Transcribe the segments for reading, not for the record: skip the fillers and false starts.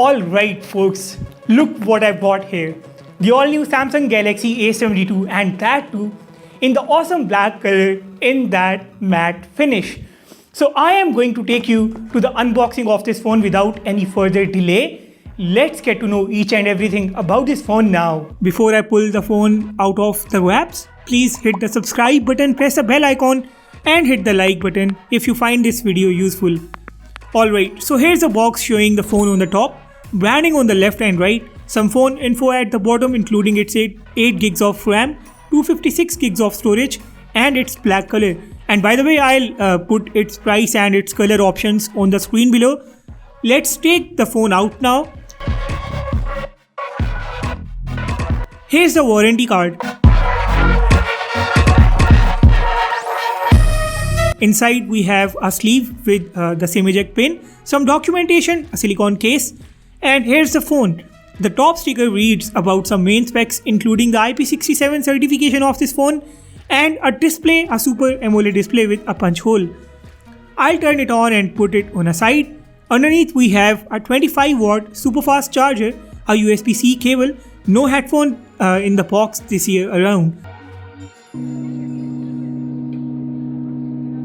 Alright folks, look what I bought here. The all new Samsung Galaxy A72 and that too in the awesome black color in that matte finish. So I am going to take you to the unboxing of this phone without any further delay. Let's get to know each and everything about this phone now. Before I pull the phone out of the wraps, please hit the subscribe button, press the bell icon and hit the like button if you find this video useful. Alright, so here's a box showing the phone on the top, branding on the left and right, some phone info at the bottom including its 8 gigs of RAM, 256 gigs of storage and its black color. And by the way, I'll put its price and its color options on the screen below. Let's take the phone out now. Here's the warranty card. Inside we have a sleeve with the SIM eject pin, some documentation, a silicone case, and here's the phone. The top sticker reads about some main specs including the IP67 certification of this phone and a display, a Super AMOLED display with a punch hole. I'll turn it on and put it on a side. Underneath we have a 25 watt super fast charger, a USB-C cable, no headphone in the box this year around.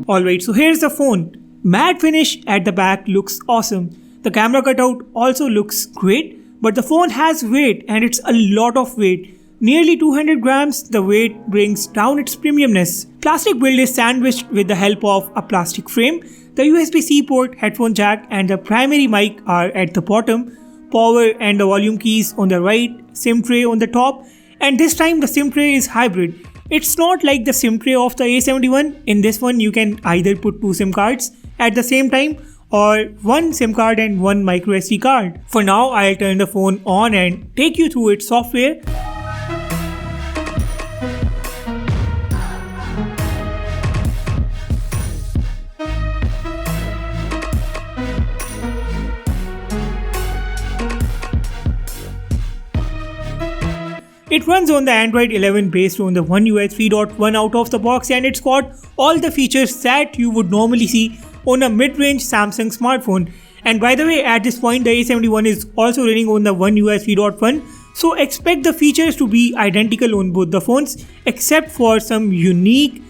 Alright, so here's the phone. Matte finish at the back looks awesome. The camera cutout also looks great, but the phone has weight and it's a lot of weight. Nearly 200 grams, the weight brings down its premiumness. Plastic build is sandwiched with the help of a plastic frame. The USB-C port, headphone jack and the primary mic are at the bottom. Power and the volume keys on the right, SIM tray on the top, and this time the SIM tray is hybrid. It's not like the SIM tray of the A71. In this one you can either put 2 SIM cards at the same time or 1 SIM card and 1 micro SD card. For now I'll turn the phone on and take you through its software. It runs on the Android 11 based on the One UI 3.1 out of the box, and it's got all the features that you would normally see on a mid-range Samsung smartphone. And by the way, at this point the A71 is also running on the One UI 3.1, so expect the features to be identical on both the phones except for some unique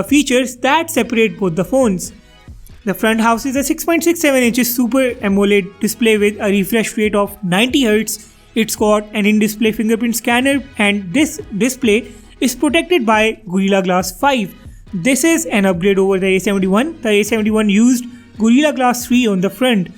features that separate both the phones. The front houses a 6.67 inches Super AMOLED display with a refresh rate of 90 Hz. It's got an in-display fingerprint scanner and this display is protected by Gorilla Glass 5. This is an upgrade over the A71. The A71 used Gorilla Glass 3 on the front.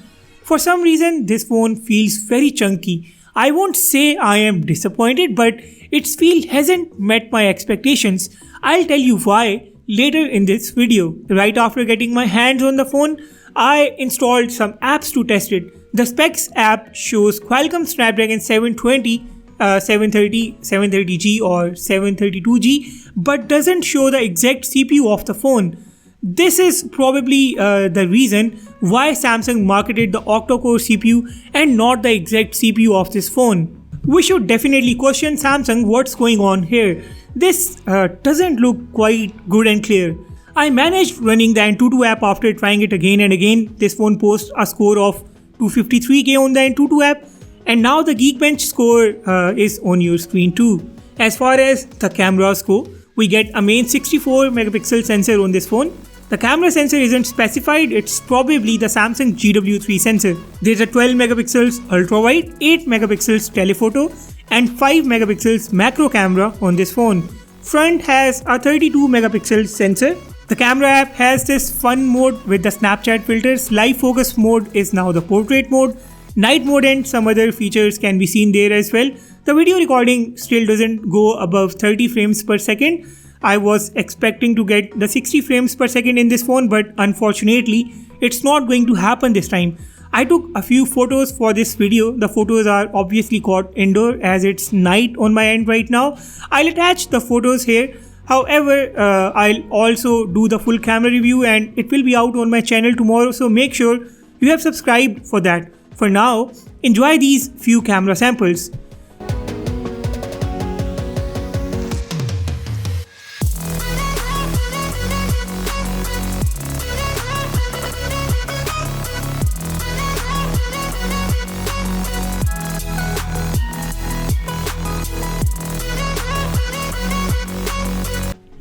For some reason this phone feels very chunky. I won't say I am disappointed, but its feel hasn't met my expectations. I'll tell you why later in this video. Right after getting my hands on the phone, I installed some apps to test it. The Specs app shows Qualcomm Snapdragon 720, 730G or 732G, but doesn't show the exact CPU of the phone. This is probably the reason why Samsung marketed the octa-core CPU and not the exact CPU of this phone. We should definitely question Samsung what's going on here. This doesn't look quite good and clear. I managed running the Antutu app after trying it again and again. This phone posts a score of 253K on the Antutu app, and now the Geekbench score is on your screen too. As far as the cameras go, we get a main 64 megapixel sensor on this phone. The camera sensor isn't specified, it's probably the Samsung GW3 sensor. There's a 12 megapixels ultra wide, 8 megapixels telephoto and 5 megapixels macro camera on this phone. Front has a 32 megapixel sensor. The camera app has this fun mode with the Snapchat filters. Live focus mode is now the portrait mode. Night mode and some other features can be seen there as well. The video recording still doesn't go above 30 frames per second. I was expecting to get the 60 frames per second in this phone, but unfortunately it's not going to happen this time. I took a few photos for this video. The photos are obviously caught indoor as it's night on my end right now. I'll attach the photos here. However, I'll also do the full camera review and it will be out on my channel tomorrow, so make sure you have subscribed for that. For now, enjoy these few camera samples.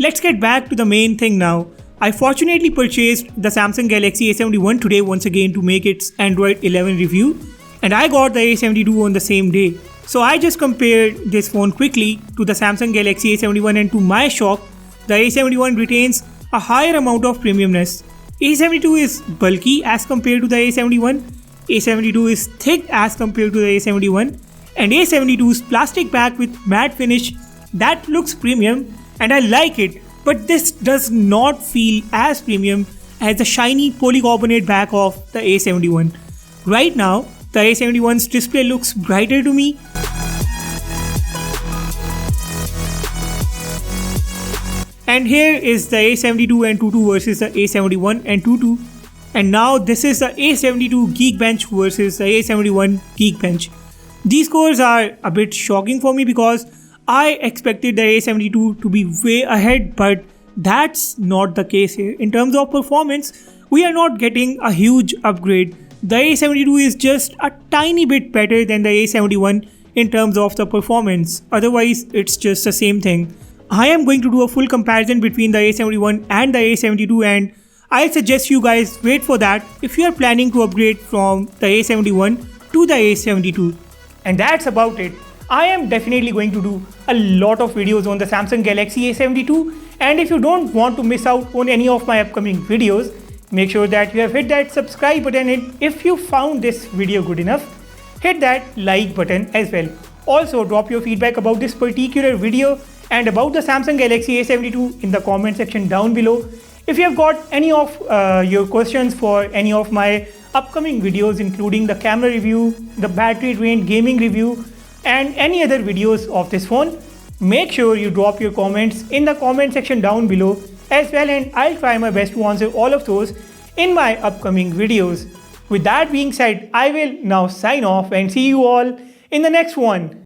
let's get back to the main thing now. I fortunately purchased the Samsung Galaxy A71 today once again to make its Android 11 review, and I got the A72 on the same day. So I just compared this phone quickly to the Samsung Galaxy A71, and to my shock, the A71 retains a higher amount of premiumness. A72 is bulky as compared to the A71, A72 is thick as compared to the A71, and A72's plastic back with matte finish, that looks premium and I like it, but this does not feel as premium as the shiny polycarbonate back of the A71. Right now, the A71's display looks brighter to me. And here is the A72 antutu versus the A71 antutu. And now this is the A72 Geekbench versus the A71 Geekbench. These scores are a bit shocking for me because I expected the A72 to be way ahead, but that's not the case here. In terms of performance, we are not getting a huge upgrade. The A72 is just a tiny bit better than the A71 in terms of the performance. Otherwise, it's just the same thing. I am going to do a full comparison between the A71 and the A72, and I suggest you guys wait for that if you are planning to upgrade from the A71 to the A72. And that's about it. I am definitely going to do a lot of videos on the Samsung Galaxy A72, and if you don't want to miss out on any of my upcoming videos, make sure that you have hit that subscribe button, and if you found this video good enough, hit that like button as well. Also, drop your feedback about this particular video and about the Samsung Galaxy A72 in the comment section down below. If you have got any of your questions for any of my upcoming videos, including the camera review, the battery drain, gaming review, and any other videos of this phone, make sure you drop your comments in the comment section down below as well, and I'll try my best to answer all of those in my upcoming videos. With that being said, I will now sign off and see you all in the next one.